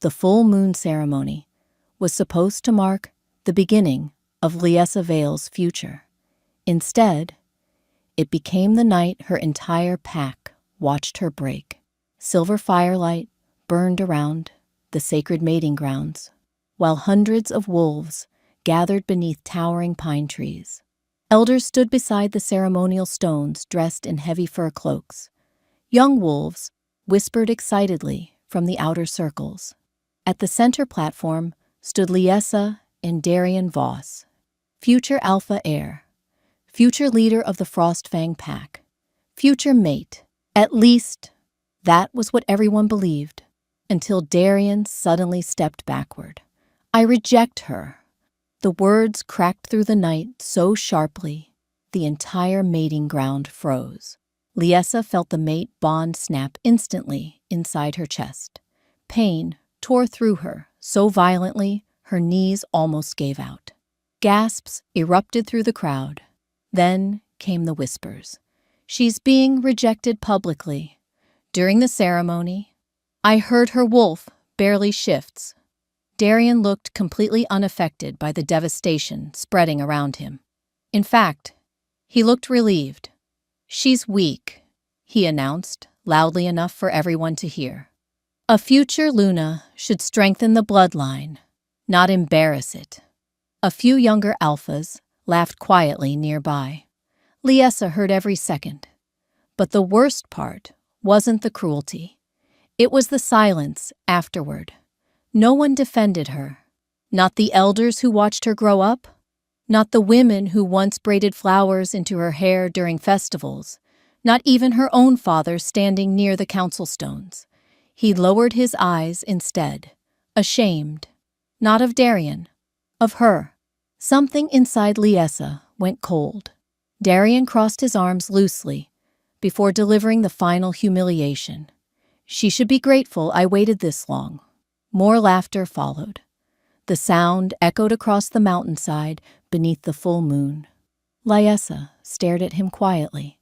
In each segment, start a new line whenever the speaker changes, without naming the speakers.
The full moon ceremony was supposed to mark the beginning of Liessa Vale's future. Instead, it became the night her entire pack watched her break. Silver firelight burned around the sacred mating grounds, while hundreds of wolves gathered beneath towering pine trees. Elders stood beside the ceremonial stones dressed in heavy fur cloaks. Young wolves whispered excitedly from the outer circles. At the center platform stood Liessa and Darian Voss, future alpha heir, future leader of the Frostfang pack, future mate. At least, that was what everyone believed, until Darian suddenly stepped backward. "I reject her." The words cracked through the night so sharply, the entire mating ground froze. Liessa felt the mate bond snap instantly inside her chest. Pain tore through her so violently her knees almost gave out. Gasps erupted through the crowd. Then came the whispers. "She's being rejected publicly. During the ceremony, I heard her wolf barely shifts." Darian looked completely unaffected by the devastation spreading around him. In fact, he looked relieved. "She's weak," he announced, loudly enough for everyone to hear. "A future Luna should strengthen the bloodline, not embarrass it." A few younger alphas laughed quietly nearby. Liessa heard every second. But the worst part wasn't the cruelty. It was the silence afterward. No one defended her. Not the elders who watched her grow up. Not the women who once braided flowers into her hair during festivals. Not even her own father standing near the council stones. He lowered his eyes instead, ashamed. Not of Darian, of her. Something inside Liessa went cold. Darian crossed his arms loosely before delivering the final humiliation. "She should be grateful I waited this long." More laughter followed. The sound echoed across the mountainside beneath the full moon. Liessa stared at him quietly.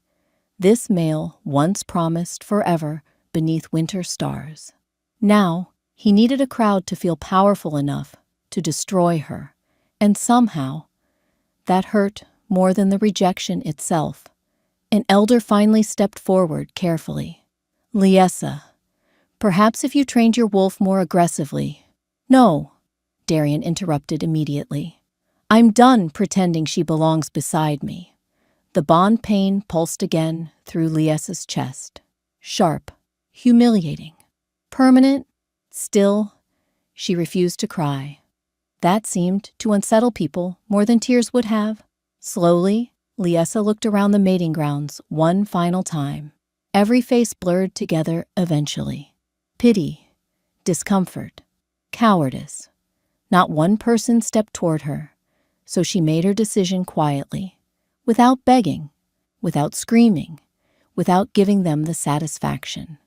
This male once promised forever beneath winter stars. Now, he needed a crowd to feel powerful enough to destroy her. And somehow, that hurt more than the rejection itself. An elder finally stepped forward carefully. "Liessa, perhaps if you trained your wolf more aggressively." "No," Darian interrupted immediately. "I'm done pretending she belongs beside me." The bond pain pulsed again through Liessa's chest. Sharp, humiliating, permanent. Still, she refused to cry. That seemed to unsettle people more than tears would have. Slowly, Liessa looked around the mating grounds one final time. Every face blurred together eventually. Pity, discomfort, cowardice. Not one person stepped toward her, so she made her decision quietly, without begging, without screaming, without giving them the satisfaction.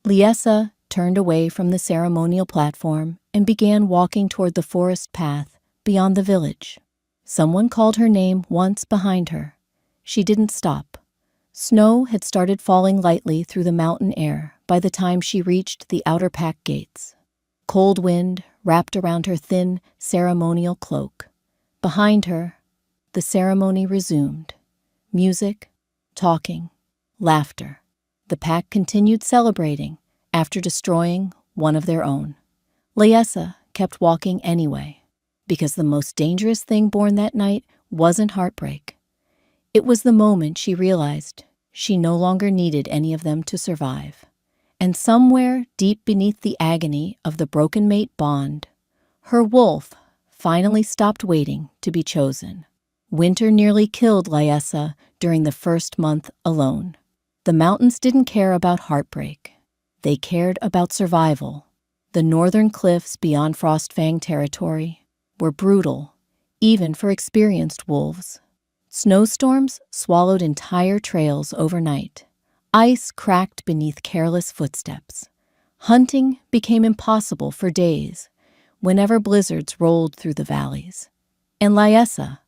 Liessa turned away from the ceremonial platform and began walking toward the forest path beyond the village. Someone called her name once behind her. She didn't stop. Snow had started falling lightly through the mountain air by the time she reached the outer pack gates. Cold wind wrapped around her thin ceremonial cloak. Behind her, the ceremony resumed. Music, talking, laughter. The pack continued celebrating after destroying one of their own. Liessa kept walking anyway, because the most dangerous thing born that night wasn't heartbreak. It was the moment she realized she no longer needed any of them to survive. And somewhere deep beneath the agony of the broken mate bond, her wolf finally stopped waiting to be chosen. Winter nearly killed Liessa during the first month alone. The mountains didn't care about heartbreak. They cared about survival. The northern cliffs beyond Frostfang territory were brutal, even for experienced wolves. Snowstorms swallowed entire trails overnight. Ice cracked beneath careless footsteps. Hunting became impossible for days, whenever blizzards rolled through the valleys. And Liessa,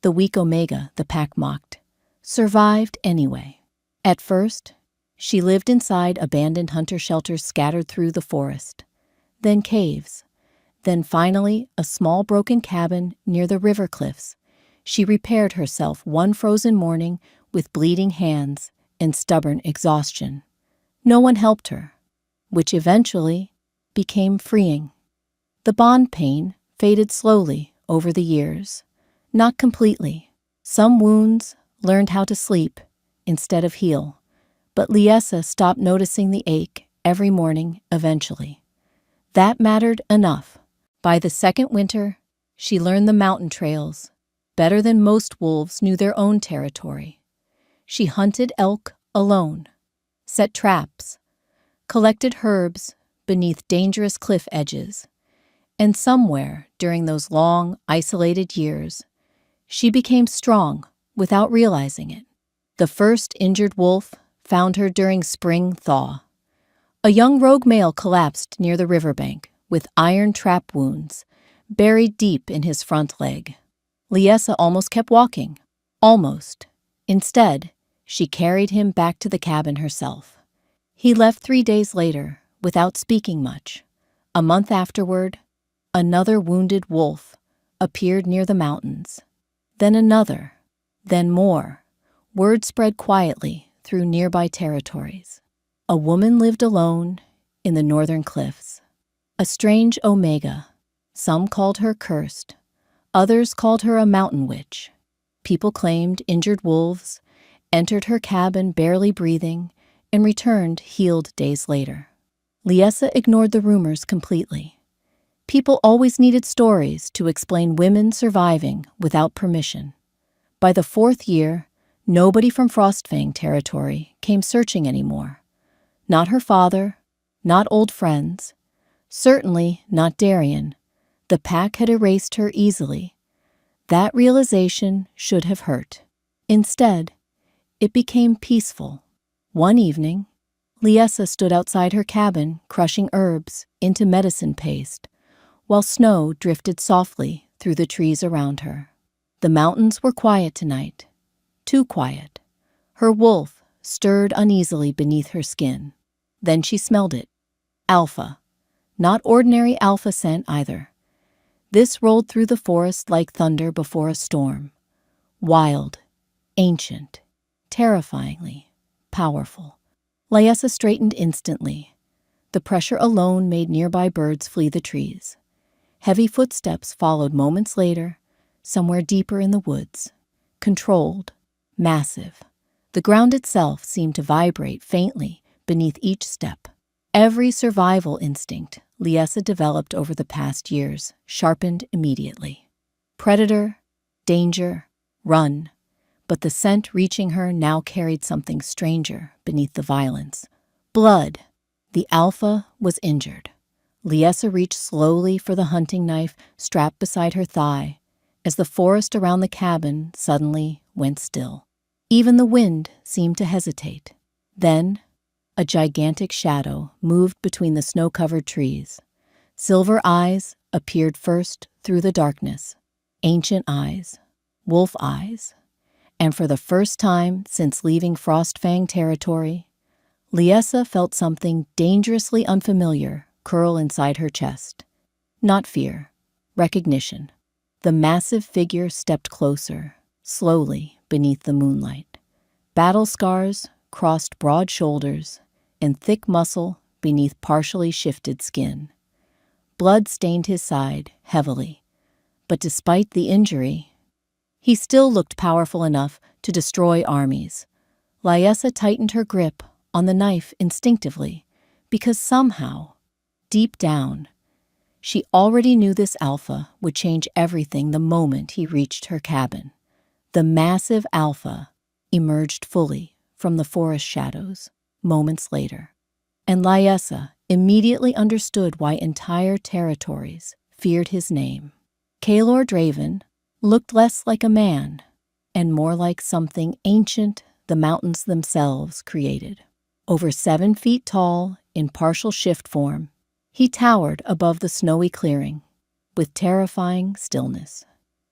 the weak omega the pack mocked, survived anyway. At first, she lived inside abandoned hunter shelters scattered through the forest. then caves, then finally a small broken cabin near the river cliffs. She repaired herself one frozen morning with bleeding hands and stubborn exhaustion. No one helped her, which eventually became freeing. The bond pain faded slowly over the years, not completely. Some wounds learned how to sleep instead of heal, but Liesa stopped noticing the ache every morning eventually. That mattered enough. By the second winter, she learned the mountain trails better than most wolves knew their own territory. She hunted elk alone, set traps, collected herbs beneath dangerous cliff edges, and somewhere during those long, isolated years, she became strong without realizing it. The first injured wolf found her during spring thaw. A young rogue male collapsed near the riverbank with iron trap wounds buried deep in his front leg. Liesa almost kept walking. Almost. Instead, she carried him back to the cabin herself. He left 3 days later without speaking much. A month afterward, another wounded wolf appeared near the mountains. Then another. Then more. Word spread quietly through nearby territories. A woman lived alone in the northern cliffs. A strange omega. Some called her cursed. Others called her a mountain witch. People claimed injured wolves entered her cabin barely breathing and returned healed days later. Liesa ignored the rumors completely. People always needed stories to explain women surviving without permission. By the 4th year, nobody from Frostfang territory came searching anymore. Not her father, not old friends, certainly not Darien. The pack had erased her easily. That realization should have hurt. Instead, it became peaceful. One evening, Liesa stood outside her cabin crushing herbs into medicine paste, while snow drifted softly through the trees around her. The mountains were quiet tonight. Too quiet. Her wolf stirred uneasily beneath her skin. Then she smelled it. Alpha. Not ordinary alpha scent either. This rolled through the forest like thunder before a storm. Wild, ancient, terrifyingly powerful. Liesa straightened instantly. The pressure alone made nearby birds flee the trees. Heavy footsteps followed moments later, somewhere deeper in the woods. Controlled, massive. The ground itself seemed to vibrate faintly beneath each step. Every survival instinct Liesa developed over the past years sharpened immediately. Predator, danger, run. But the scent reaching her now carried something stranger beneath the violence. Blood. The alpha was injured. Liesa reached slowly for the hunting knife strapped beside her thigh as the forest around the cabin suddenly went still. Even the wind seemed to hesitate. Then, a gigantic shadow moved between the snow-covered trees. Silver eyes appeared first through the darkness. Ancient eyes. Wolf eyes. And for the first time since leaving Frostfang territory, Liesa felt something dangerously unfamiliar curl inside her chest. Not fear, recognition. The massive figure stepped closer, slowly beneath the moonlight. Battle scars crossed broad shoulders and thick muscle beneath partially shifted skin. Blood stained his side heavily, but despite the injury, he still looked powerful enough to destroy armies. Liesa tightened her grip on the knife instinctively because somehow, deep down, she already knew this alpha would change everything the moment he reached her cabin. The massive alpha emerged fully from the forest shadows moments later, and Liesa immediately understood why entire territories feared his name. Kaelor Draven looked less like a man and more like something ancient the mountains themselves created. Over 7 feet tall in partial shift form, he towered above the snowy clearing with terrifying stillness.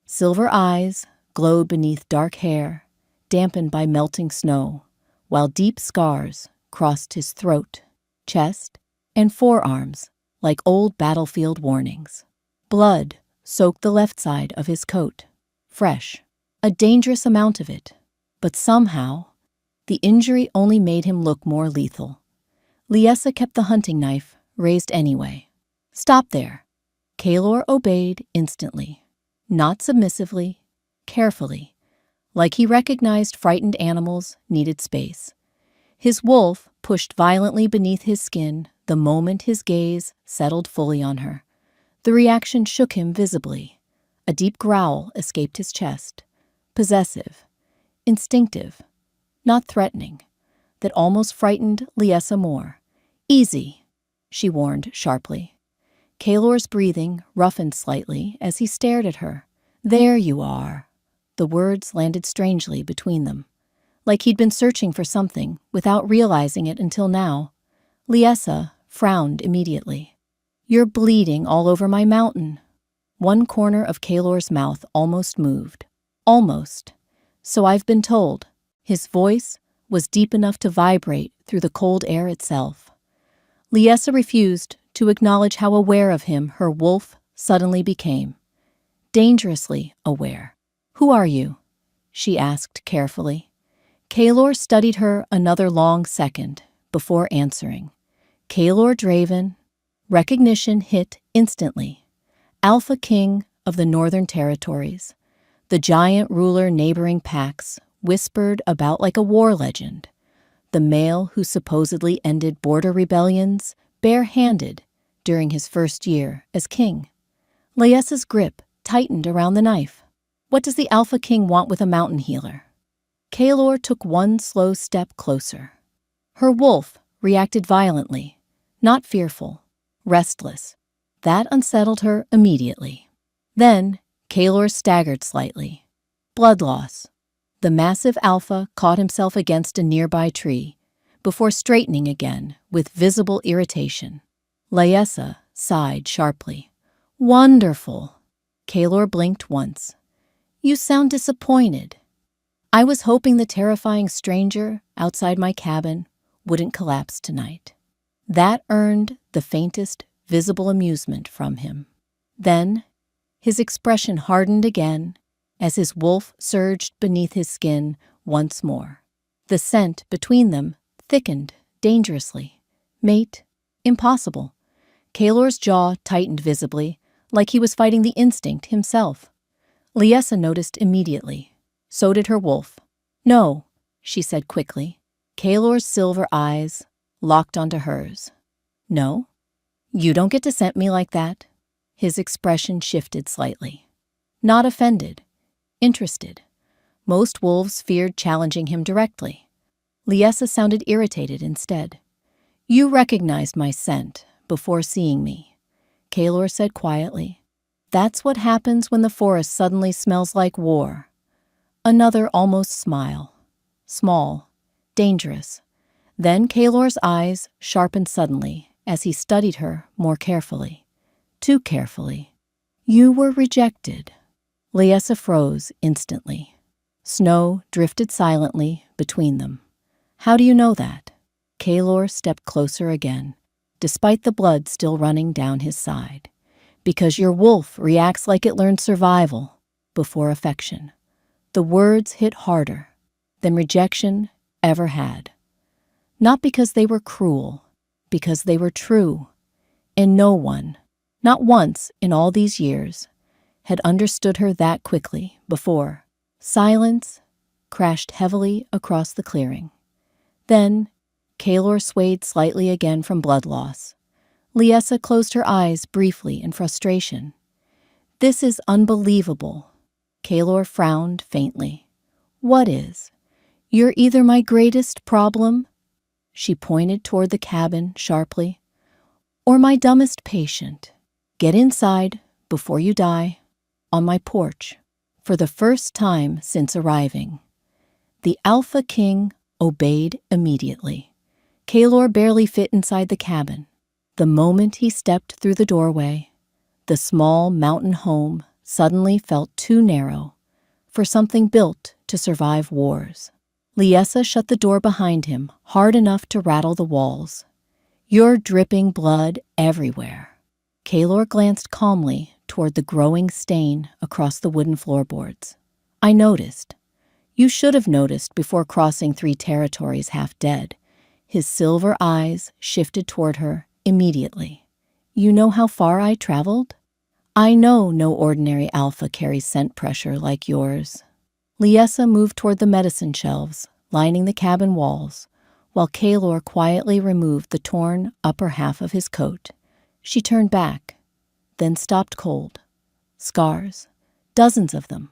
Silver eyes glowed beneath dark hair, dampened by melting snow, while deep scars crossed his throat, chest, and forearms like old battlefield warnings. Blood soaked the left side of his coat. Fresh. A dangerous amount of it. But somehow, the injury only made him look more lethal. Liesa kept the hunting knife raised anyway. "Stop there." Kaelor obeyed instantly. Not submissively, carefully, like he recognized frightened animals needed space. His wolf pushed violently beneath his skin the moment his gaze settled fully on her. The reaction shook him visibly. A deep growl escaped his chest. Possessive, instinctive, not threatening, that almost frightened Liesa more. "Easy," she warned sharply. Kaelor's breathing roughened slightly as he stared at her. "There you are." The words landed strangely between them, like he'd been searching for something without realizing it until now. Liesa frowned immediately. "You're bleeding all over my mountain." One corner of Kaelor's mouth almost moved. Almost. "So I've been told." His voice was deep enough to vibrate through the cold air itself. Liesa refused to acknowledge how aware of him her wolf suddenly became. Dangerously aware. "Who are you?" she asked carefully. Kaelor studied her another long second before answering. "Kaelor Draven." Recognition hit instantly. Alpha King of the Northern Territories. The giant ruler neighboring packs whispered about like a war legend. The male who supposedly ended border rebellions bare-handed during his first year as king. Liesa's grip tightened around the knife. What does the Alpha King want with a mountain healer? Kaelor took one slow step closer. Her wolf reacted violently, not fearful, restless. That unsettled her immediately. Then Kaelor staggered slightly. Blood loss. The massive alpha caught himself against a nearby tree before straightening again with visible irritation. Liesa sighed sharply. "Wonderful." Kaelor blinked once. "You sound disappointed." "I was hoping the terrifying stranger outside my cabin wouldn't collapse tonight." That earned the faintest visible amusement from him. Then his expression hardened again as his wolf surged beneath his skin once more. The scent between them thickened dangerously. Mate, impossible. Kaelor's jaw tightened visibly, like he was fighting the instinct himself. Liesa noticed immediately. So did her wolf. "No," she said quickly. Kaelor's silver eyes locked onto hers. "No? You don't get to scent me like that." His expression shifted slightly. Not offended. Interested. Most wolves feared challenging him directly. Liesa sounded irritated instead. "You recognized my scent before seeing me," Kaelor said quietly. "That's what happens when the forest suddenly smells like war." Another almost smile. Small. Dangerous. Then Kaelor's eyes sharpened suddenly as he studied her more carefully. Too carefully. "You were rejected." Liesa froze instantly. Snow drifted silently between them. "How do you know that?" Kaelor stepped closer again, despite the blood still running down his side. "Because your wolf reacts like it learned survival before affection." The words hit harder than rejection ever had. Not because they were cruel, because they were true. And no one, not once in all these years, had understood her that quickly before. Silence crashed heavily across the clearing. Then Kaelor swayed slightly again from blood loss. Liesa closed her eyes briefly in frustration. "This is unbelievable." Kaelor frowned faintly. "What is? You're either my greatest problem," she pointed toward the cabin sharply, "or my dumbest patient. Get inside before you die, on my porch." For the first time since arriving, the Alpha King obeyed immediately. Kaelor barely fit inside the cabin. The moment he stepped through the doorway, the small mountain home suddenly felt too narrow for something built to survive wars. Liesa shut the door behind him hard enough to rattle the walls. "You're dripping blood everywhere." Kaylor glanced calmly toward the growing stain across the wooden floorboards. I noticed. You should have noticed before crossing 3 territories half dead. His silver eyes shifted toward her immediately. You know how far I traveled? I know no ordinary alpha carries scent pressure like yours. Liessa moved toward the medicine shelves, lining the cabin walls, while Kaylor quietly removed the torn upper half of his coat. She turned back, then stopped cold. Scars, dozens of them.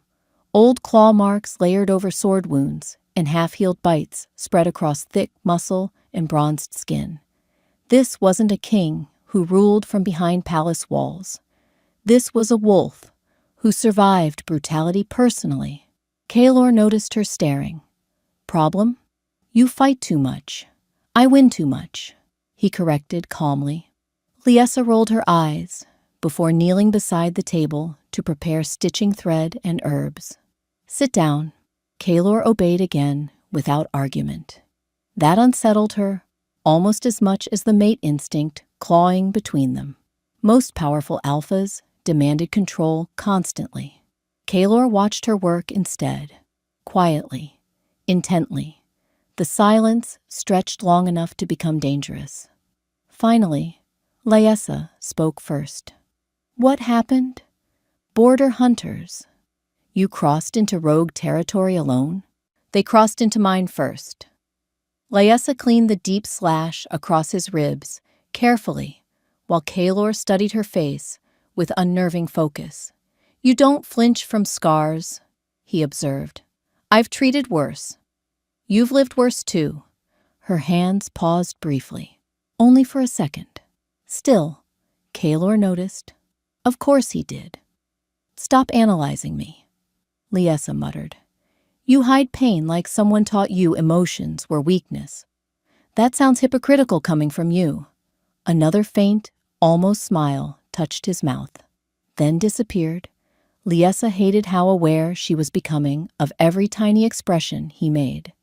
Old claw marks layered over sword wounds, and half-healed bites spread across thick muscle and bronzed skin. This wasn't a king who ruled from behind palace walls. This was a wolf who survived brutality personally. Kaylor noticed her staring. Problem? You fight too much. I win too much, he corrected calmly. Liessa rolled her eyes before kneeling beside the table to prepare stitching thread and herbs. Sit down. Kaylor obeyed again without argument. That unsettled her almost as much as the mate instinct clawing between them. Most powerful alphas demanded control constantly. Kaylor watched her work instead, quietly, intently. The silence stretched long enough to become dangerous. Finally, Liessa spoke first. What happened? Border hunters. You crossed into rogue territory alone? They crossed into mine first. Liessa cleaned the deep slash across his ribs carefully, while Kaylor studied her face with unnerving focus. You don't flinch from scars, he observed. I've treated worse. You've lived worse too. Her hands paused briefly, only for a second. Still, Kaylor noticed. Of course he did. Stop analyzing me, Liessa muttered. You hide pain like someone taught you emotions were weakness. That sounds hypocritical coming from you. Another faint, almost smile touched his mouth, then disappeared. Liessa hated how aware she was becoming of every tiny expression he made,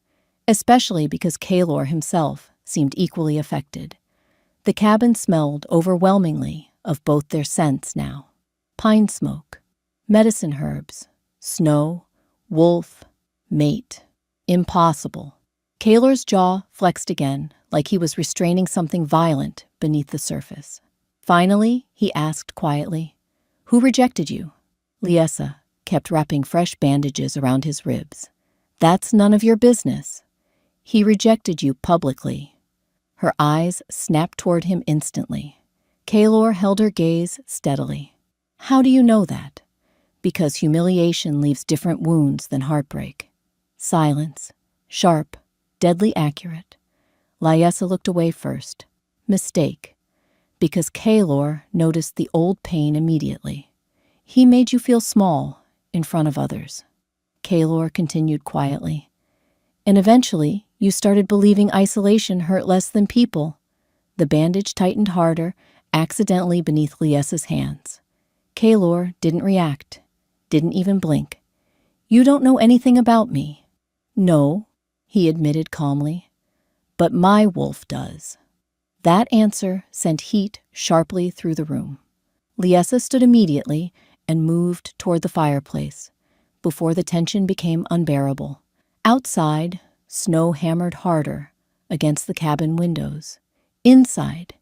especially because Kaylor himself seemed equally affected. The cabin smelled overwhelmingly of both their scents now. Pine smoke, medicine herbs, snow, wolf, mate. Impossible. Kaylor's jaw flexed again, like he was restraining something violent beneath the surface. Finally, he asked quietly, Who rejected you? Liessa kept wrapping fresh bandages around his ribs. That's none of your business. He rejected you publicly. Her eyes snapped toward him instantly. Kaylor held her gaze steadily. How do you know that? Because humiliation leaves different wounds than heartbreak. Silence, sharp, deadly accurate. Liessa looked away first. Mistake. Because Kaylor noticed the old pain immediately. He made you feel small in front of others. Kaylor continued quietly. And eventually, you started believing isolation hurt less than people. The bandage tightened harder, accidentally beneath Liessa's hands. Kaylor didn't react, didn't even blink. You don't know anything about me. No, he admitted calmly. But my wolf does. That answer sent heat sharply through the room. Liessa stood immediately and moved toward the fireplace before the tension became unbearable. Outside, snow hammered harder against the cabin windows. Inside,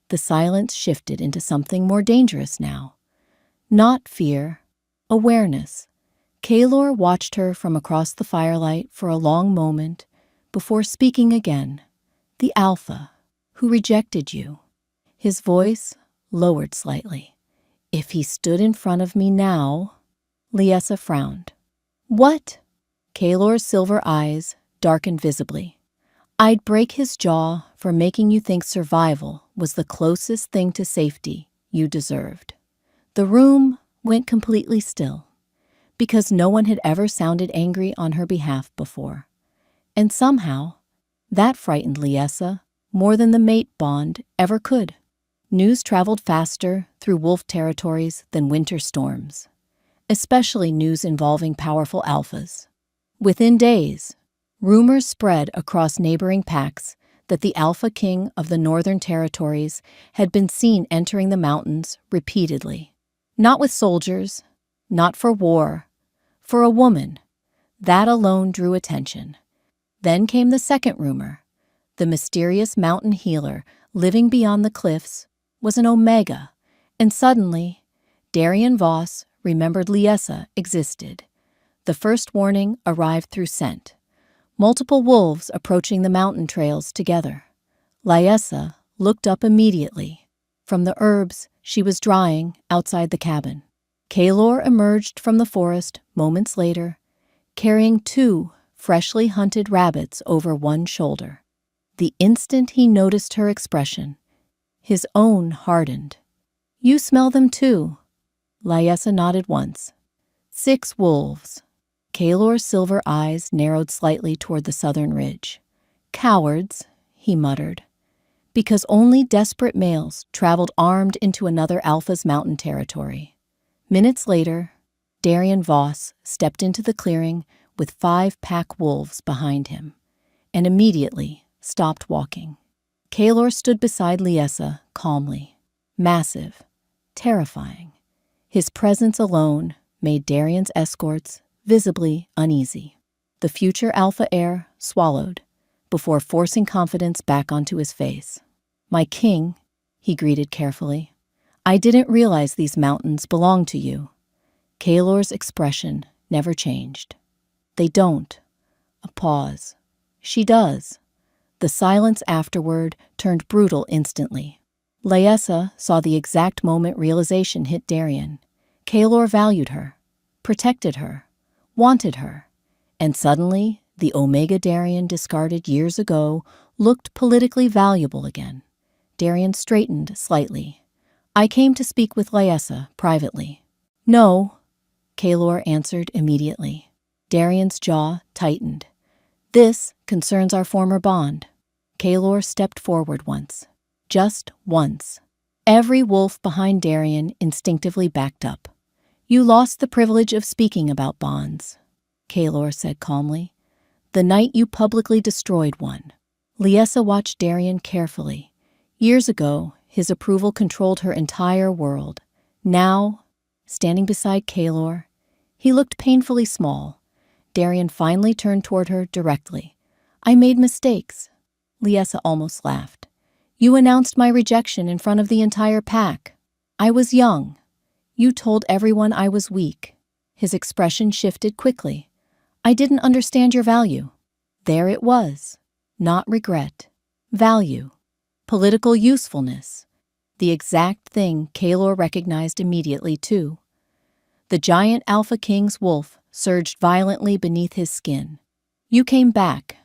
the silence shifted into something more dangerous now. Not fear, awareness. Kaylor watched her from across the firelight for a long moment before speaking again. The alpha, who rejected you. His voice lowered slightly. If he stood in front of me now... Liessa frowned. What? Kaylor's silver eyes darkened visibly. I'd break his jaw for making you think survival was the closest thing to safety you deserved. The room went completely still, because no one had ever sounded angry on her behalf before. And somehow, that frightened Liessa more than the mate bond ever could. News traveled faster through wolf territories than winter storms, especially news involving powerful alphas. Within days, rumors spread across neighboring packs that the Alpha King of the Northern Territories had been seen entering the mountains repeatedly. Not with soldiers, not for war, for a woman. That alone drew attention. Then came the second rumor. The mysterious mountain healer living beyond the cliffs was an Omega, and suddenly, Darien Voss remembered Liesa existed. The first warning arrived through scent. Multiple wolves approaching the mountain trails together. Liesa looked up immediately. From the herbs she was drying outside the cabin. Kaelor emerged from the forest moments later, carrying 2 freshly hunted rabbits over one shoulder. The instant he noticed her expression, his own hardened. "You smell them too." Liesa nodded once. 6 wolves. Kaelor's silver eyes narrowed slightly toward the southern ridge. "Cowards," he muttered, because only desperate males traveled armed into another Alpha's mountain territory. Minutes later, Darien Voss stepped into the clearing with 5 pack wolves behind him, and immediately stopped walking. Kaelor stood beside Liesa calmly, massive, terrifying. His presence alone made Darien's escorts visibly uneasy. The future Alpha heir swallowed, before forcing confidence back onto his face. "My king," he greeted carefully, "I didn't realize these mountains belonged to you." Kaelor's expression never changed. "They don't." A pause. "She does." The silence afterward turned brutal instantly. Liesa saw the exact moment realization hit Darien. Kaelor valued her, protected her, wanted her, and suddenly the Omega Darien discarded years ago looked politically valuable again. Darien straightened slightly. "I came to speak with Liesa privately." "No," Kaelor answered immediately. Darien's jaw tightened. "This concerns our former bond." Kaelor stepped forward once. Just once. Every wolf behind Darien instinctively backed up. "You lost the privilege of speaking about bonds," Kaelor said calmly, "the night you publicly destroyed one." Liesa watched Darien carefully. Years ago, his approval controlled her entire world. Now, standing beside Kaelor, he looked painfully small. Darien finally turned toward her directly. "I made mistakes." Liesa almost laughed. "You announced my rejection in front of the entire pack. I was young. You told everyone I was weak." His expression shifted quickly. "I didn't understand your value." There it was. Not regret. Value. Political usefulness. The exact thing Kaelor recognized immediately, too. The giant Alpha King's wolf surged violently beneath his skin. "You came back,"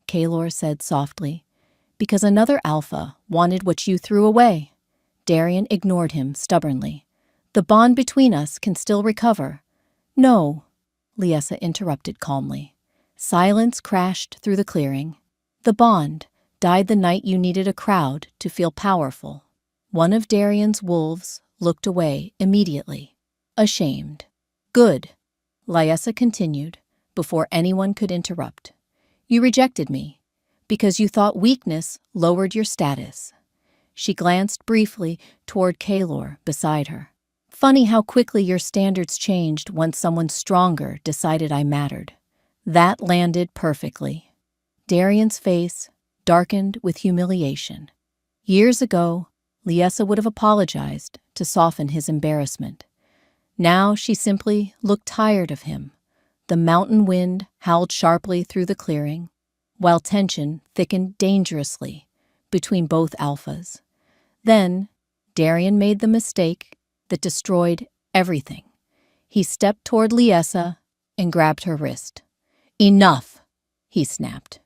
Kaelor said softly, "because another Alpha wanted what you threw away." Darien ignored him stubbornly. "The bond between us can still recover." "No," Liesa interrupted calmly. Silence crashed through the clearing. "The bond died the night you needed a crowd to feel powerful." One of Darien's wolves looked away immediately, ashamed. "Good," Liesa continued, before anyone could interrupt. "You rejected me because you thought weakness lowered your status." She glanced briefly toward Kaelor beside her. "Funny how quickly your standards changed once someone stronger decided I mattered." That landed perfectly. Darien's face darkened with humiliation. Years ago, Liesa would have apologized to soften his embarrassment. Now she simply looked tired of him. The mountain wind howled sharply through the clearing, while tension thickened dangerously between both Alphas. Then, Darien made the mistake that destroyed everything. He stepped toward Liesa and grabbed her wrist. "Enough," he snapped.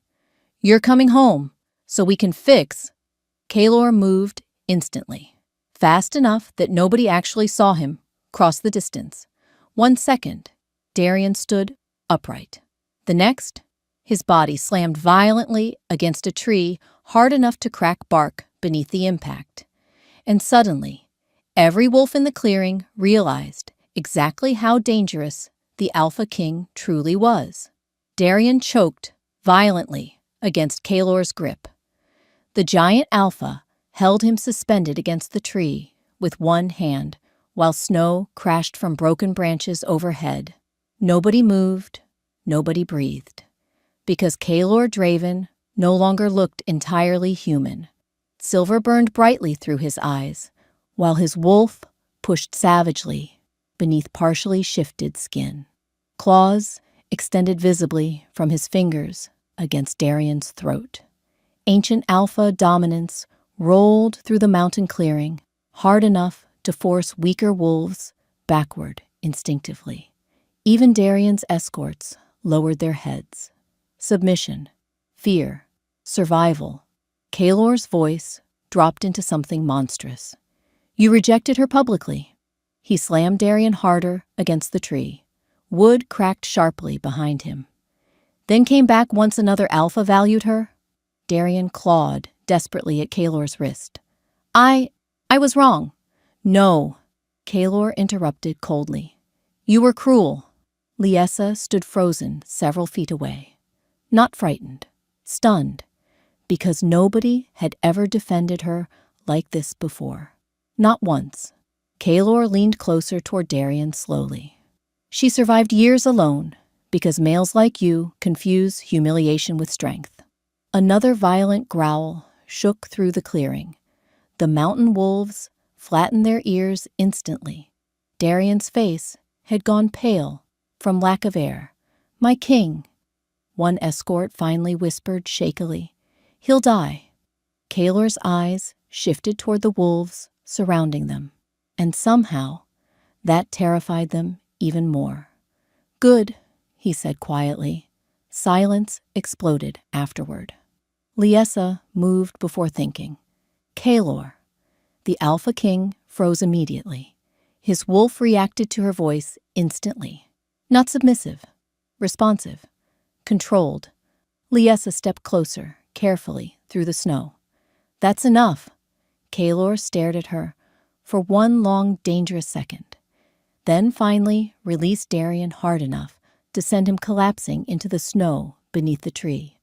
"You're coming home, so we can fix." Kaelor moved instantly, fast enough that nobody actually saw him cross the distance. 1 second, Darien stood upright. The next, his body slammed violently against a tree hard enough to crack bark beneath the impact. And suddenly, every wolf in the clearing realized exactly how dangerous the Alpha King truly was. Darien choked violently against Kaelor's grip. The giant alpha held him suspended against the tree with one hand, while snow crashed from broken branches overhead. Nobody moved, nobody breathed, because Kaelor Draven no longer looked entirely human. Silver burned brightly through his eyes, while his wolf pushed savagely beneath partially shifted skin. Claws extended visibly from his fingers against Darien's throat. Ancient alpha dominance rolled through the mountain clearing, hard enough to force weaker wolves backward instinctively. Even Darien's escorts lowered their heads. Submission, fear, survival. Kaelor's voice dropped into something monstrous. You rejected her publicly. He slammed Darien harder against the tree. Wood cracked sharply behind him. Then came back once another alpha valued her. Darien clawed desperately at Kaelor's wrist. I was wrong. No, Kaelor interrupted coldly. You were cruel. Liessa stood frozen several feet away. Not frightened, stunned, because nobody had ever defended her like this before. Not once. Kaelor leaned closer toward Darien slowly. She survived years alone, because males like you confuse humiliation with strength. Another violent growl shook through the clearing. The mountain wolves flattened their ears instantly. Darien's face had gone pale from lack of air. My king, one escort finally whispered shakily. He'll die. Kaelor's eyes shifted toward the wolves surrounding them, and somehow that terrified them even more. Good, he said quietly. Silence exploded afterward. Liessa moved before thinking. Kaelor. The Alpha King froze immediately. His wolf reacted to her voice instantly. Not submissive, responsive, controlled. Liessa stepped closer, carefully, through the snow. That's enough. Kaelor stared at her for one long, dangerous second, then finally released Darien hard enough to send him collapsing into the snow beneath the tree.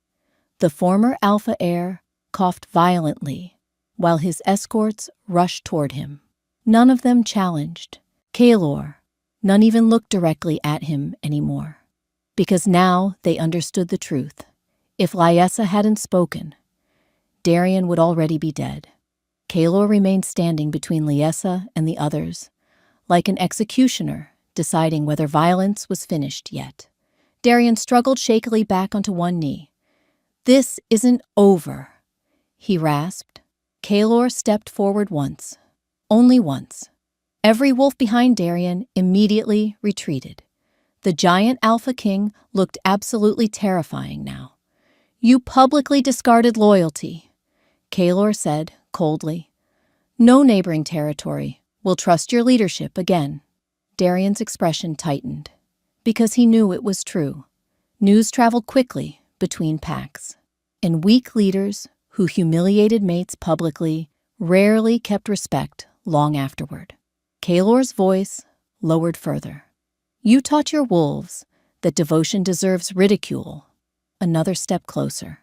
The former alpha heir coughed violently while his escorts rushed toward him. None of them challenged. Kaelor, none even looked directly at him anymore, because now they understood the truth. If Liessa hadn't spoken, Darien would already be dead. Kaelor remained standing between Liessa and the others, like an executioner deciding whether violence was finished yet. Darien struggled shakily back onto one knee. This isn't over, he rasped. Kaelor stepped forward once, only once. Every wolf behind Darien immediately retreated. The giant Alpha King looked absolutely terrifying now. You publicly discarded loyalty, Kaelor said coldly. No neighboring territory will trust your leadership again. Darien's expression tightened, because he knew it was true. News traveled quickly between packs, and weak leaders who humiliated mates publicly rarely kept respect long afterward. Kaelor's voice lowered further. You taught your wolves that devotion deserves ridicule. Another step closer.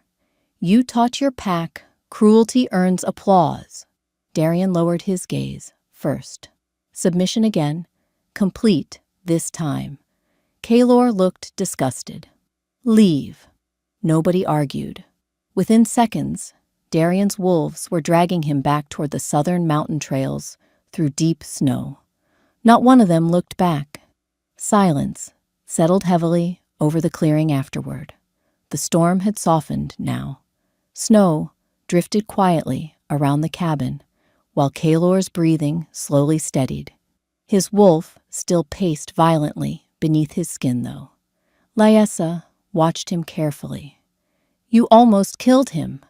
You taught your pack cruelty earns applause. Darien lowered his gaze first. Submission again, complete this time. Kaelor looked disgusted. Leave. Nobody argued. Within seconds, Darien's wolves were dragging him back toward the southern mountain trails through deep snow. Not one of them looked back. Silence settled heavily over the clearing afterward. The storm had softened now. Snow drifted quietly around the cabin, while Kaelor's breathing slowly steadied. His wolf still paced violently beneath his skin, though. Liessa watched him carefully. You almost killed him.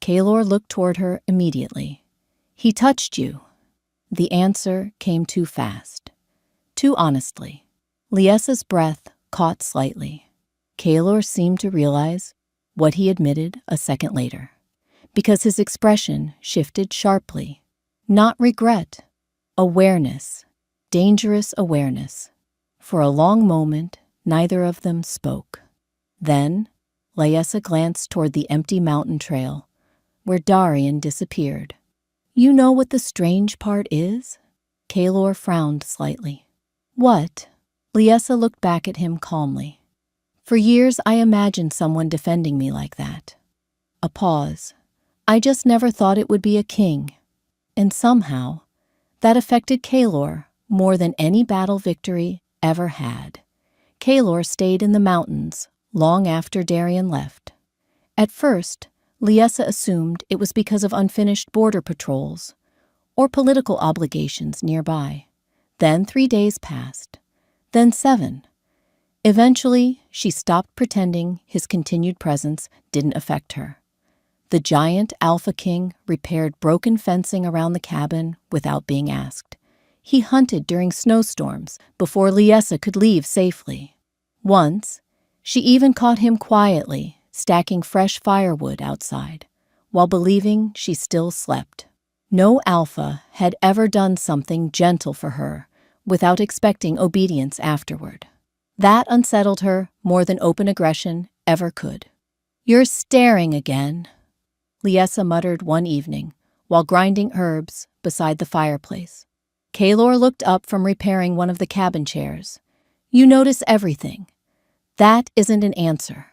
Kaelor looked toward her immediately. He touched you. The answer came too fast, too honestly. Liessa's breath caught slightly. Kaelor seemed to realize what he admitted a second later, because his expression shifted sharply. Not regret, awareness, dangerous awareness. For a long moment, neither of them spoke. Then, Liessa glanced toward the empty mountain trail, where Darian disappeared. You know what the strange part is? Kaelor frowned slightly. What? Liessa looked back at him calmly. For years I imagined someone defending me like that. A pause. I just never thought it would be a king. And somehow, that affected Kaelor more than any battle victory ever had. Kaelor stayed in the mountains long after Darian left. At first, Liessa assumed it was because of unfinished border patrols or political obligations nearby. Then 3 days passed. Then 7. Eventually, she stopped pretending his continued presence didn't affect her. The giant Alpha King repaired broken fencing around the cabin without being asked. He hunted during snowstorms before Liessa could leave safely. Once, she even caught him quietly stacking fresh firewood outside, while believing she still slept. No Alpha had ever done something gentle for her without expecting obedience afterward. That unsettled her more than open aggression ever could. "You're staring again," Liessa muttered one evening while grinding herbs beside the fireplace. Kaelor looked up from repairing one of the cabin chairs. "You notice everything. That isn't an answer."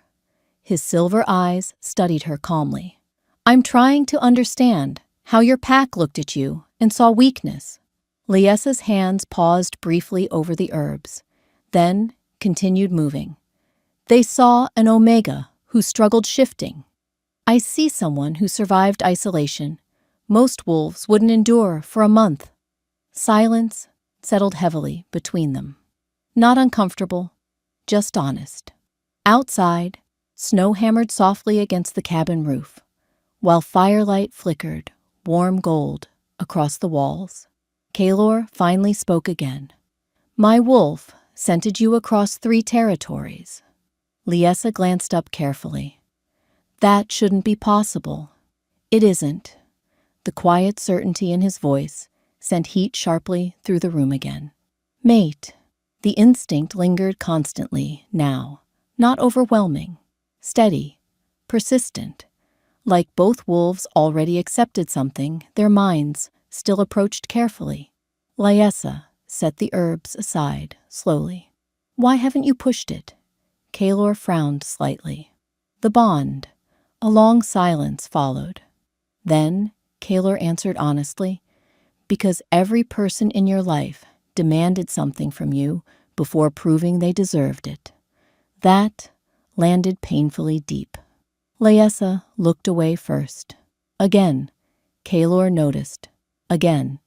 His silver eyes studied her calmly. "I'm trying to understand how your pack looked at you and saw weakness." Liessa's hands paused briefly over the herbs, then continued moving. "They saw an Omega who struggled shifting. I see someone who survived isolation. Most wolves wouldn't endure for a month." Silence settled heavily between them. Not uncomfortable, just honest. Outside, snow hammered softly against the cabin roof, while firelight flickered, warm gold, across the walls. Kaelor finally spoke again. "My wolf scented you across 3 territories." Liessa glanced up carefully. "That shouldn't be possible." "It isn't." The quiet certainty in his voice sent heat sharply through the room again. "Mate." The instinct lingered constantly now, not overwhelming, steady, persistent. Like both wolves already accepted something, their minds still approached carefully. Liessa set the herbs aside slowly. "Why haven't you pushed it?" Kaelor frowned slightly. "The bond." A long silence followed. Then Kaelor answered honestly, "Because every person in your life demanded something from you before proving they deserved it." That landed painfully deep. Liessa looked away first. Again, Kaelor noticed. Again,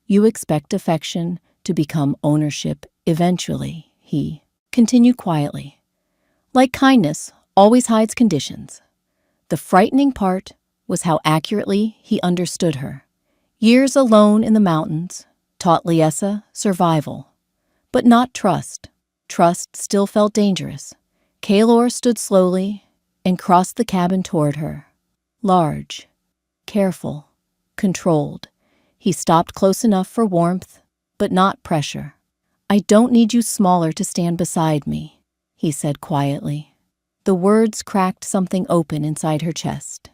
"You expect affection to become ownership eventually," he continued quietly. "Like kindness always hides conditions." The frightening part was how accurately he understood her. Years alone in the mountains taught Liessa survival, but not trust. Trust still felt dangerous. Kaelor stood slowly and crossed the cabin toward her. Large, careful, controlled. He stopped close enough for warmth, but not pressure. "I don't need you smaller to stand beside me," he said quietly. The words cracked something open inside her chest,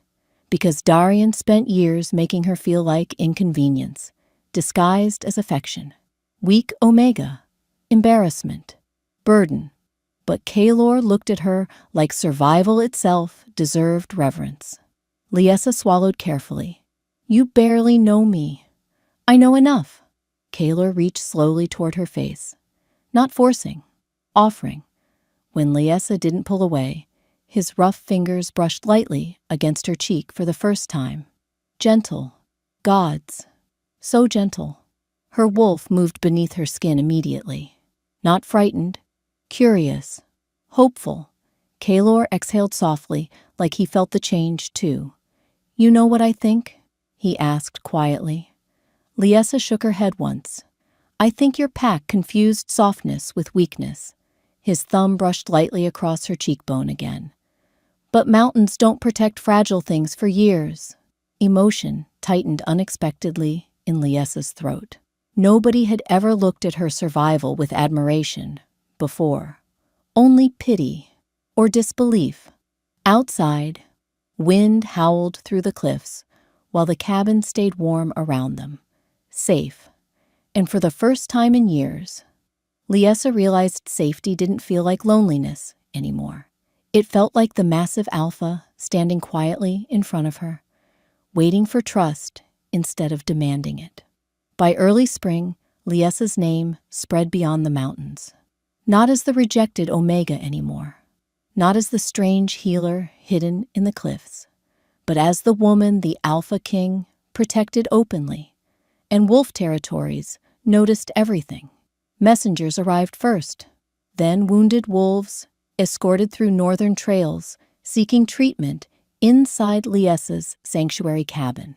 because Darian spent years making her feel like inconvenience, disguised as affection. Weak Omega, embarrassment, burden. But Kaelor looked at her like survival itself deserved reverence. Liessa swallowed carefully. "You barely know me." "I know enough." Kaelor reached slowly toward her face, not forcing, offering. When Liessa didn't pull away, his rough fingers brushed lightly against her cheek for the first time. Gentle. Gods. So gentle. Her wolf moved beneath her skin immediately. Not frightened, curious, hopeful. Kaelor exhaled softly, like he felt the change too. "You know what I think?" he asked quietly. Liessa shook her head once. "I think your pack confused softness with weakness." His thumb brushed lightly across her cheekbone again. "But mountains don't protect fragile things for years." Emotion tightened unexpectedly in Liessa's throat. Nobody had ever looked at her survival with admiration before. Only pity or disbelief. Outside, Wind howled through the cliffs, while the cabin stayed warm around them, safe. And for the first time in years, Liesa realized safety didn't feel like loneliness anymore. It felt like the massive alpha standing quietly in front of her, waiting for trust instead of demanding it. By early spring, Liesa's name spread beyond the mountains. Not as the rejected Omega anymore, not as the strange healer hidden in the cliffs, but as the woman the Alpha King protected openly. And wolf territories noticed everything. Messengers arrived first, then wounded wolves escorted through northern trails, seeking treatment inside Liesa's sanctuary cabin.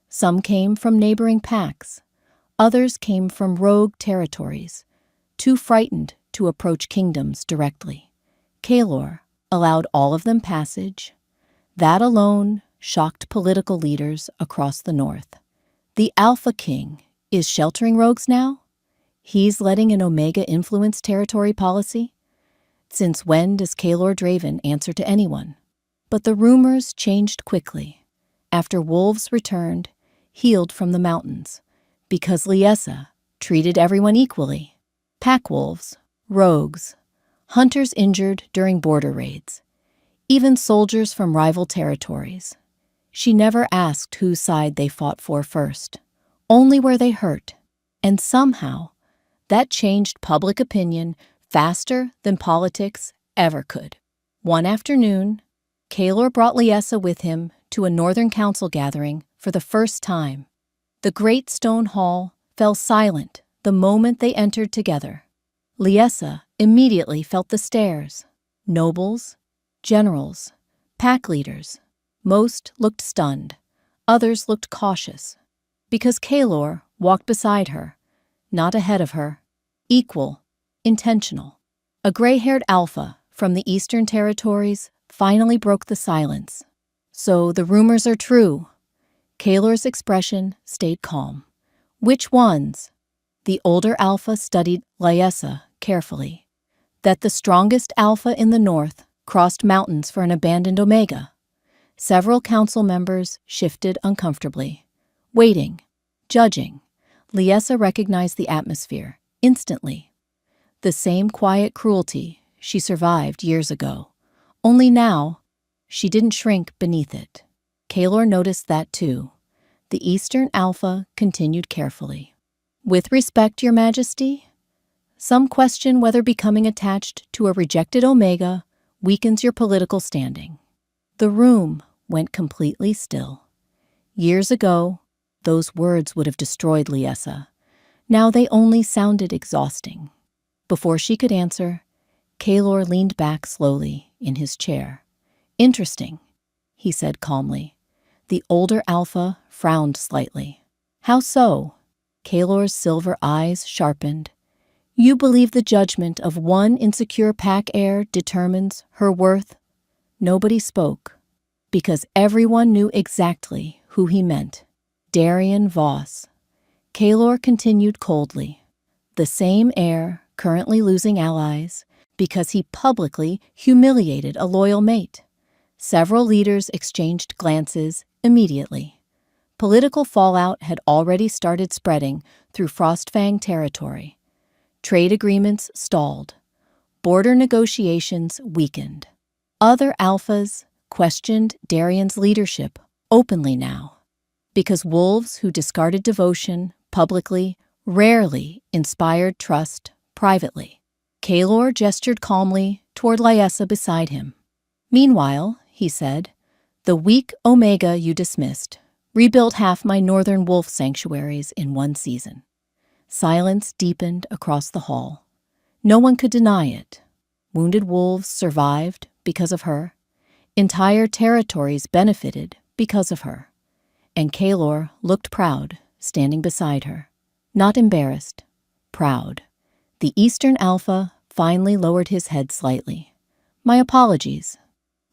Some came from neighboring packs, others came from rogue territories, too frightened to approach kingdoms directly. Kaelor allowed all of them passage. That alone shocked political leaders across the north. The Alpha King is sheltering rogues now? He's letting an Omega influence territory policy? Since when does Kaelor Draven answer to anyone? But the rumors changed quickly after wolves returned, healed from the mountains, because Liesa treated everyone equally. Pack wolves, rogues, hunters injured during border raids, even soldiers from rival territories. She never asked whose side they fought for first, only where they hurt. And somehow, that changed public opinion faster than politics ever could. One afternoon, Kaelor brought Liesa with him to a Northern Council gathering for the first time. The great stone hall fell silent the moment they entered together. Liesa immediately felt the stares. Nobles, generals, pack leaders. Most looked stunned. Others looked cautious. Because Kaelor walked beside her, not ahead of her, equal, intentional. A gray-haired alpha from the Eastern Territories finally broke the silence. So the rumors are true. Kaelor's expression stayed calm. Which ones? The older alpha studied Liesa carefully. That the strongest alpha in the north crossed mountains for an abandoned Omega. Several council members shifted uncomfortably, waiting, judging. Liesa recognized the atmosphere instantly. The same quiet cruelty she survived years ago. Only now, she didn't shrink beneath it. Kaelor noticed that too. The Eastern Alpha continued carefully. With respect, Your Majesty, some question whether becoming attached to a rejected Omega weakens your political standing. The room went completely still. Years ago, those words would have destroyed Liesa. Now they only sounded exhausting. Before she could answer, Kaelor leaned back slowly in his chair. Interesting, he said calmly. The older alpha frowned slightly. How so? Kaelor's silver eyes sharpened. You believe the judgment of one insecure pack heir determines her worth? Nobody spoke, because everyone knew exactly who he meant. Darian Voss. Kaelor continued coldly. The same heir currently losing allies because he publicly humiliated a loyal mate. Several leaders exchanged glances immediately. Political fallout had already started spreading through Frostfang territory. Trade agreements stalled. Border negotiations weakened. Other alphas questioned Darian's leadership openly now, because wolves who discarded devotion publicly rarely inspired trust privately. Kaelor gestured calmly toward Liesa beside him. Meanwhile, he said, the weak Omega you dismissed rebuilt half my northern wolf sanctuaries in one season. Silence deepened across the hall. No one could deny it. Wounded wolves survived because of her. Entire territories benefited because of her. And Kaelor looked proud, standing beside her. Not embarrassed, proud. The Eastern Alpha finally lowered his head slightly. My apologies.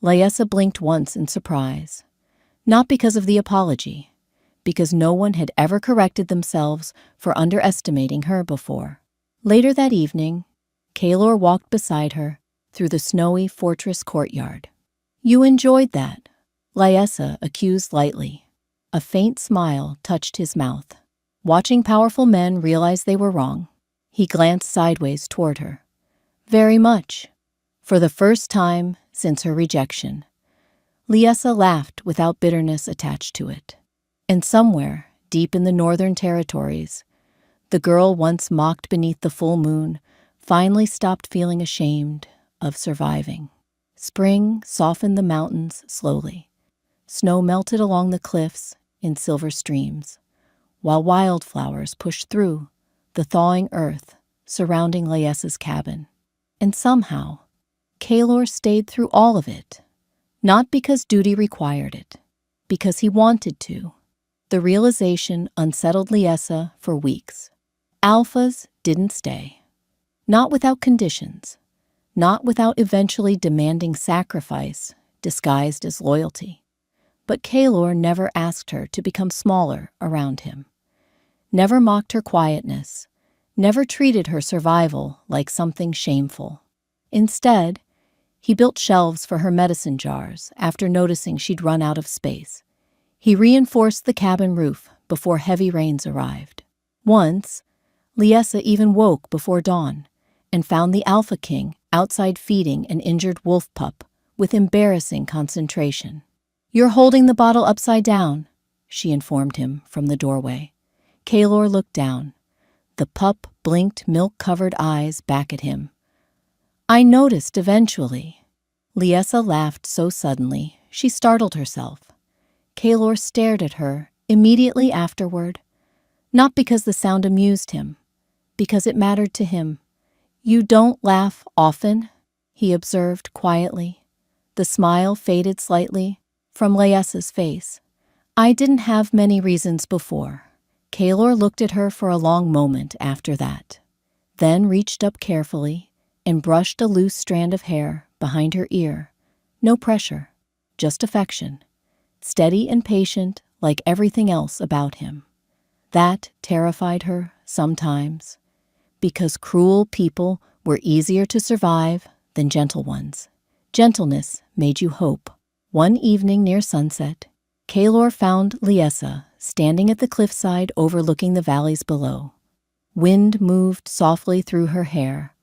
Liesa blinked once in surprise. Not because of the apology, because no one had ever corrected themselves for underestimating her before. Later that evening, Kaelor walked beside her through the snowy fortress courtyard. You enjoyed that, Liesa accused lightly. A faint smile touched his mouth. Watching powerful men realize they were wrong, he glanced sideways toward her. Very much. For the first time since her rejection, Liesa laughed without bitterness attached to it. And somewhere, deep in the northern territories, the girl once mocked beneath the full moon finally stopped feeling ashamed of surviving. Spring softened the mountains slowly. Snow melted along the cliffs in silver streams, while wildflowers pushed through the thawing earth surrounding Liesa's cabin. And somehow, Kalor stayed through all of it, not because duty required it, because he wanted to. The realization unsettled Liesa for weeks. Alphas didn't stay. Not without conditions, not without eventually demanding sacrifice disguised as loyalty. But Kalor never asked her to become smaller around him, never mocked her quietness, never treated her survival like something shameful. Instead, he built shelves for her medicine jars after noticing she'd run out of space. He reinforced the cabin roof before heavy rains arrived. Once, Liesa even woke before dawn and found the Alpha King outside feeding an injured wolf pup with embarrassing concentration. "You're holding the bottle upside down," she informed him from the doorway. Kalor looked down. The pup blinked milk-covered eyes back at him. "I noticed eventually." Liesa laughed so suddenly she startled herself. Kalor stared at her immediately afterward, not because the sound amused him, because it mattered to him. "You don't laugh often," he observed quietly. The smile faded slightly from Liesa's face. "I didn't have many reasons before." Kalor looked at her for a long moment after that, then reached up carefully and brushed a loose strand of hair behind her ear. No pressure, just affection, steady and patient like everything else about him. That terrified her sometimes, because cruel people were easier to survive than gentle ones. Gentleness made you hope. One evening near sunset, Kalor found Liesa standing at the cliffside overlooking the valleys below. Wind moved softly through her hair,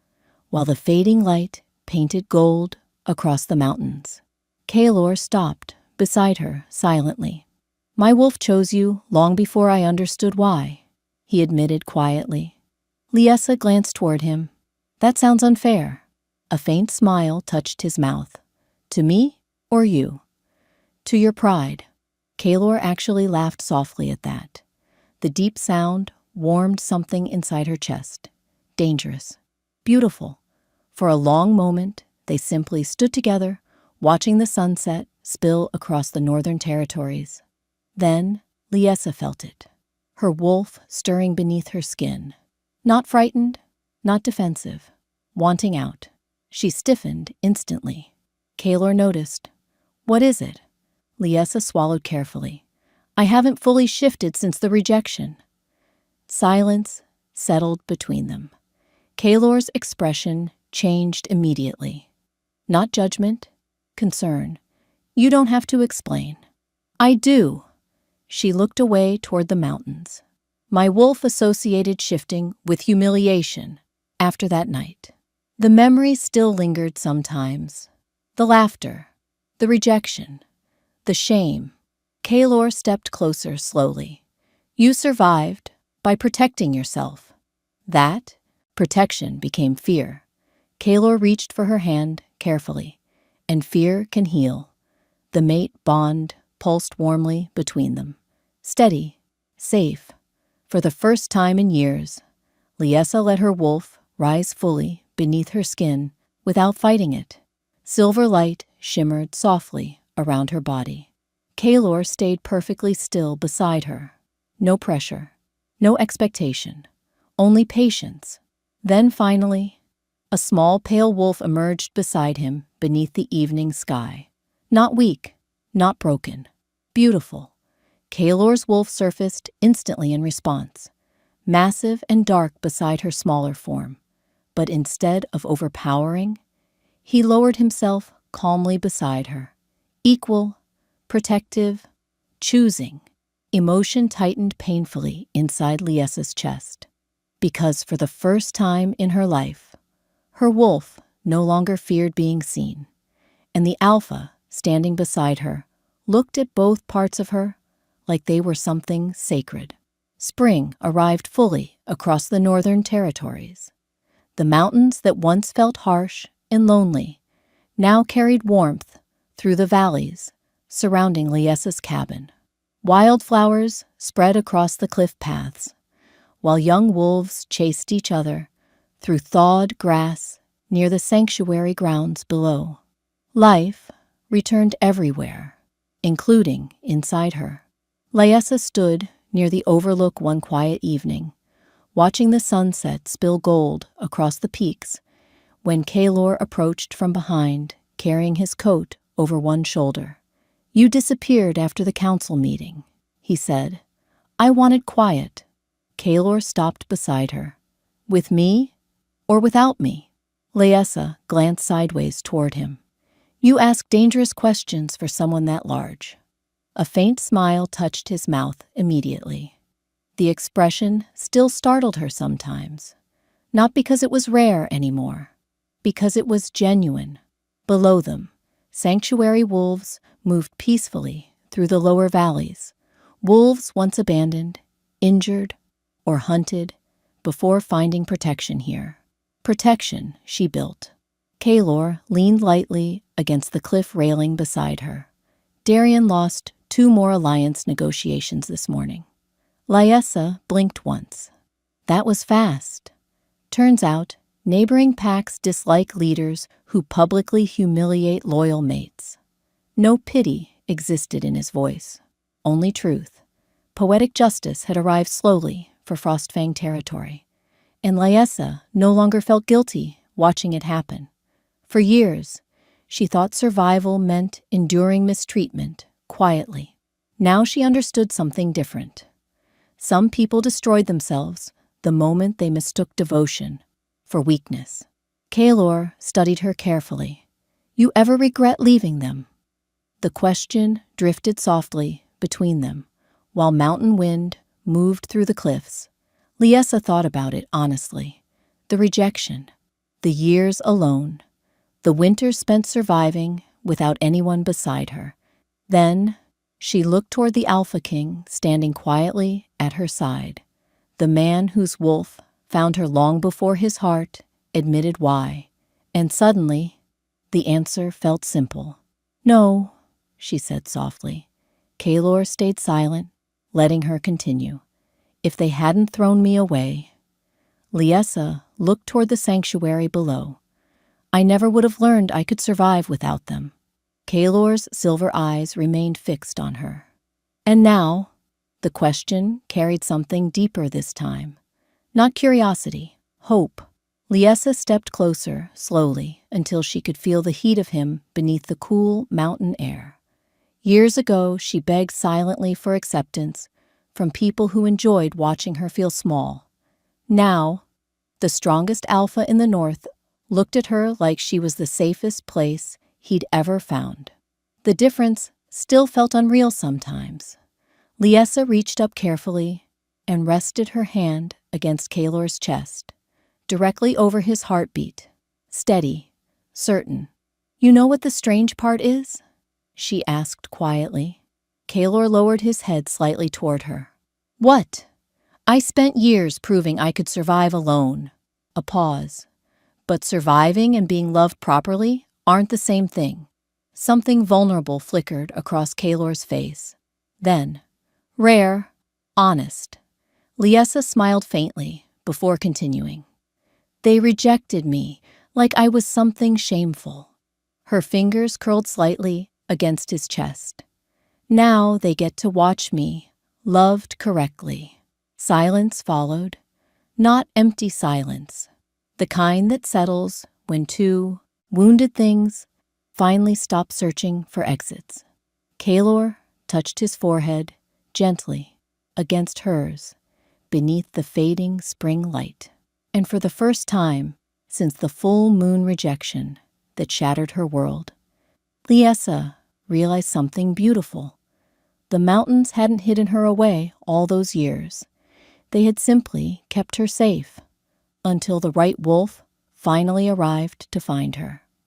while the fading light painted gold across the mountains. Kalor stopped beside her silently. "My wolf chose you long before I understood why," he admitted quietly. Liesa glanced toward him. "That sounds unfair." A faint smile touched his mouth. "To me or you?" "To your pride." Kalor actually laughed softly at that. The deep sound warmed something inside her chest. Dangerous. Beautiful. For a long moment, they simply stood together, watching the sunset spill across the northern territories. Then Liesa felt it, her wolf stirring beneath her skin. Not frightened, not defensive, wanting out. She stiffened instantly. Kalor noticed. "What is it?" Liesa swallowed carefully. "I haven't fully shifted since the rejection." Silence settled between them. Kalor's expression changed immediately. Not judgment, concern. "You don't have to explain." "I do." She looked away toward the mountains. "My wolf associated shifting with humiliation after that night. The memory still lingered sometimes. The laughter, the rejection, the shame." Kalor stepped closer slowly. "You survived by protecting yourself." That protection became fear. Kalor reached for her hand carefully, and fear can heal. The mate bond pulsed warmly between them. Steady, safe. For the first time in years, Liesa let her wolf rise fully beneath her skin without fighting it. Silver light shimmered softly around her body. Kalor stayed perfectly still beside her. No pressure, no expectation, only patience. Then finally, a small pale wolf emerged beside him beneath the evening sky. Not weak, not broken, beautiful. Kalor's wolf surfaced instantly in response, massive and dark beside her smaller form. But instead of overpowering, he lowered himself calmly beside her, equal protective, choosing. Emotion tightened painfully inside Liessa's chest, because for the first time in her life, her wolf no longer feared being seen, and the alpha, standing beside her, looked at both parts of her like they were something sacred. Spring arrived fully across the northern territories. The mountains that once felt harsh and lonely now carried warmth through the valleys surrounding Liessa's cabin. Wildflowers spread across the cliff paths, while young wolves chased each other through thawed grass near the sanctuary grounds below. Life returned everywhere, including inside her. Liessa stood near the overlook one quiet evening, watching the sunset spill gold across the peaks when Kalor approached from behind, carrying his coat over one shoulder. "You disappeared after the council meeting," he said. "I wanted quiet." Kalor stopped beside her. "With me or without me?" Liessa glanced sideways toward him. "You ask dangerous questions for someone that large." A faint smile touched his mouth immediately. The expression still startled her sometimes, not because it was rare anymore, because it was genuine. Below them, sanctuary wolves moved peacefully through the lower valleys, wolves once abandoned, injured, or hunted before finding protection here. Protection she built. Kalor leaned lightly against the cliff railing beside her. Darian lost 2 more alliance negotiations this morning. Liessa blinked once. That was fast. Turns out, neighboring packs dislike leaders who publicly humiliate loyal mates. No pity existed in his voice, only truth. Poetic justice had arrived slowly for Frostfang territory, and Liessa no longer felt guilty watching it happen. For years, she thought survival meant enduring mistreatment quietly. Now she understood something different. Some people destroyed themselves the moment they mistook devotion for weakness. Kalor studied her carefully. "You ever regret leaving them?" The question drifted softly between them, while mountain wind moved through the cliffs. Liessa thought about it honestly. The rejection, the years alone, the winters spent surviving without anyone beside her. Then she looked toward the Alpha King standing quietly at her side, the man whose wolf found her long before his heart admitted why. And suddenly, the answer felt simple. "No," she said softly. Kalor stayed silent, letting her continue. "If they hadn't thrown me away." Liessa looked toward the sanctuary below. "I never would have learned I could survive without them." Kalor's silver eyes remained fixed on her. And now, the question carried something deeper this time. Not curiosity, hope. Liessa stepped closer, slowly, until she could feel the heat of him beneath the cool mountain air. Years ago, she begged silently for acceptance from people who enjoyed watching her feel small. Now, the strongest alpha in the north looked at her like she was the safest place he'd ever found. The difference still felt unreal sometimes. Liessa reached up carefully and rested her hand against Kalor's chest, directly over his heartbeat, steady, certain. "You know what the strange part is?" she asked quietly. Kalor lowered his head slightly toward her. "What?" "I spent years proving I could survive alone." A pause. "But surviving and being loved properly aren't the same thing." Something vulnerable flickered across Kalor's face. Then, rare, honest. Liessa smiled faintly before continuing. "They rejected me like I was something shameful." Her fingers curled slightly against his chest. "Now they get to watch me, loved correctly." Silence followed, not empty silence, the kind that settles when two wounded things finally stop searching for exits. Kalor touched his forehead gently against hers beneath the fading spring light. And for the first time since the full moon rejection that shattered her world, Liessa realized something beautiful. The mountains hadn't hidden her away all those years. They had simply kept her safe until the right wolf finally arrived to find her.